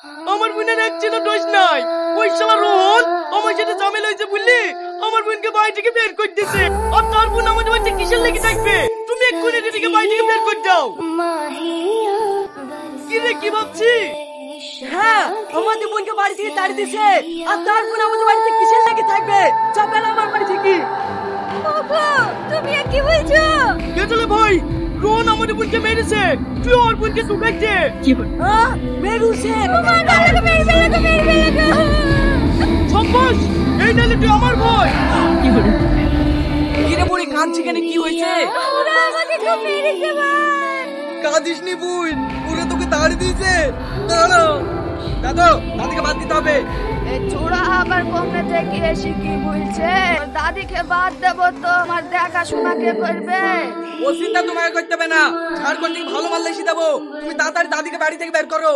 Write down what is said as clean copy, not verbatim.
আমার বোনের এক ছিল দোষ নাই। ওই শালা রোহন আমার সাথে ঝামেলা হয়েছে বুঝলি, আমার বোনকে বাড়ি থেকে বের করে দিয়েছে। আর তার বোন আমাদের বাড়িতে কিসের লেগে থাকবে? তুমি এক্ষুনি দিদিকে বাড়ি থেকে বের করে দাও। কি রে, কি ভাবছি? হ্যাঁ, আমাদের বোনকে বাড়ি থেকে তাড়িয়ে দিয়েছে। আর তার বোন আমাদের বাড়িতে কিসের লেগে থাকবে? চাপেল আমার বাড়ি থেকে। তুমি কি বলছো? গেছলে ভাই, রোহন আমাদের বোনকে মেরেছে, তুই ওর বোনকে ঢুকাইছে। হ্যাঁ, মেরুছে। সম্পস, এই নালে তুই আমার ভয়। কিরে বুড়ি কাঁদছি কেন, কি হয়েছে? কাঁদিস নি বোন, ওরা তোকে তাড়িয়ে দিয়েছে। দাঁড়া দাদা, দাদিকে বাদ দিতে হবে। এই ছোড়া আবার কমনে থেকে এসে কি বলছে? দাদিকে বাদ দেবো তো আমার দেখাশোনা কে করবে? ও চিন্তা তোমাকে করতে হবে না, ছাড় করতে ভালো মাল এসে দেবো। তুমি তাড়াতাড়ি দাদিকে বাড়ি থেকে বের করো।